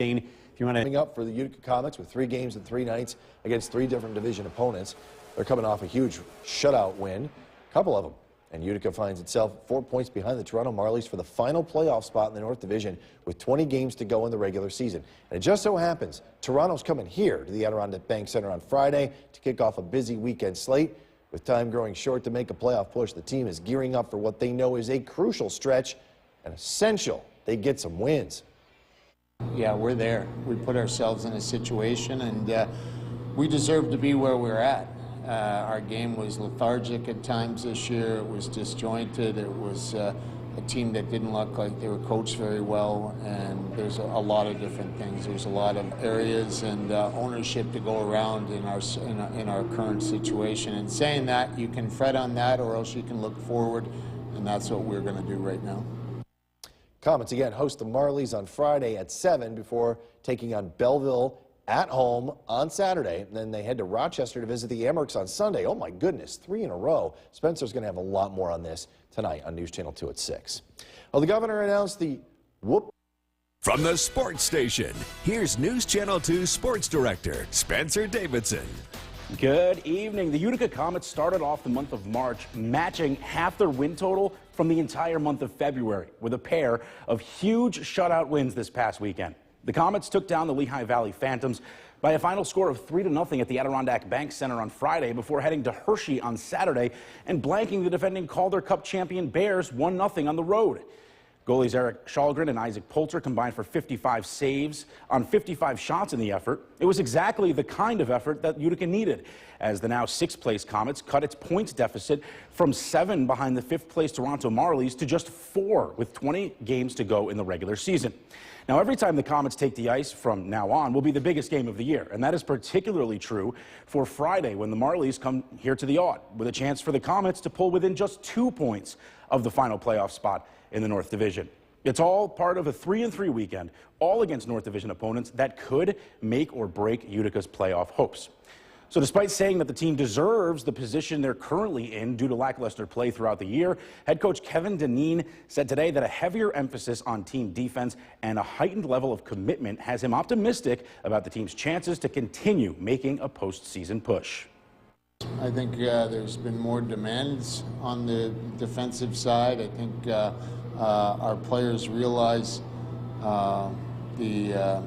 If you want to Coming up for the Utica Comets with 3 games in 3 nights against 3 different division opponents. They're coming off a huge shutout win, a couple of them. And Utica finds itself 4 points behind the Toronto Marlies for the final playoff spot in the North Division with 20 games to go in the regular season. And it just so happens Toronto's coming here to the Adirondack Bank Center on Friday to kick off a busy weekend slate. With time growing short to make a playoff push, the team is gearing up for what they know is a crucial stretch and essential they get some wins. Yeah, we're there. We put ourselves in a situation, and we deserve to be where we're at. Our game was lethargic at times this year. It was disjointed. It was a team that didn't look like they were coached very well, and there's a lot of different things. There's a lot of areas and ownership to go around in our current situation. And saying that, you can fret on that, or else you can look forward, and that's what we're going to do right now. Comets again host the Marlies on Friday at 7 before taking on Belleville at home on Saturday. And then they head to Rochester to visit the Amerks on Sunday. Oh my goodness, 3 in a row. Spencer's going to have a lot more on this tonight on News Channel 2 at 6. Well, the governor announced the whoop. From the sports station, here's News Channel 2 Sports Director Spencer Davidson. Good evening. The Utica Comets started off the month of March matching half their win total from the entire month of February with a pair of huge shutout wins this past weekend. The Comets took down the Lehigh Valley Phantoms by a final score of 3-0 at the Adirondack Bank Center on Friday before heading to Hershey on Saturday and blanking the defending Calder Cup champion Bears 1-0 on the road. Goalies Eric Shalgren and Isaac Poulter combined for 55 saves on 55 shots in the effort. It was exactly the kind of effort that Utica needed, as the now 6th-place Comets cut its points deficit from 7 behind the 5th-place Toronto Marlies to just 4 with 20 games to go in the regular season. Now, every time the Comets take the ice from now on will be the biggest game of the year, and that is particularly true for Friday when the Marlies come here to the Aud, with a chance for the Comets to pull within just 2 points of the final playoff spot in the North Division. It's all part of a 3-3 weekend, all against North Division opponents that could make or break Utica's playoff hopes. So despite saying that the team deserves the position they're currently in due to lackluster play throughout the year, head coach Kevin Dineen said today that a heavier emphasis on team defense and a heightened level of commitment has him optimistic about the team's chances to continue making a postseason push. I think there's been more demands on the defensive side. I think our players realize the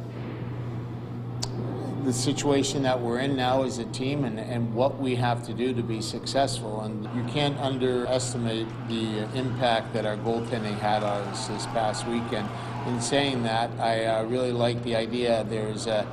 situation that we're in now as a team and what we have to do to be successful. And you can't underestimate the impact that our goaltending had on us this past weekend. In saying that, I really like the idea. There's a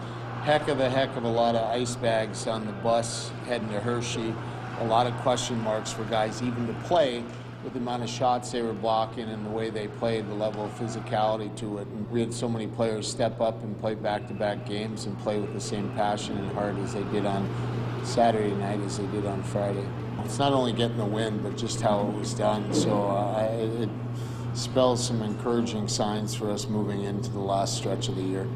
heck of a lot of ice bags on the bus heading to Hershey. A lot of question marks for guys even to play with the amount of shots they were blocking and the way they played, the level of physicality to it. And we had so many players step up and play back-to-back games and play with the same passion and heart as they did on Saturday night as they did on Friday. It's not only getting the win, but just how it was done. So it spells some encouraging signs for us moving into the last stretch of the year.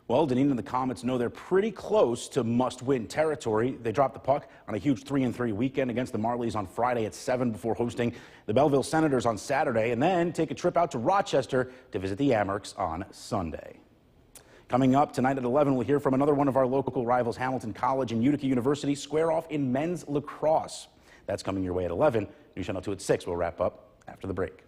Well, Dineen and the Comets know they're pretty close to must-win territory. They dropped the puck on a huge 3-3 weekend against the Marlies on Friday at 7 before hosting the Belleville Senators on Saturday, and then take a trip out to Rochester to visit the Amerks on Sunday. Coming up tonight at 11, we'll hear from another one of our local rivals, Hamilton College and Utica University, square off in men's lacrosse. That's coming your way at 11. News Channel 2 at 6. We'll wrap up after the break.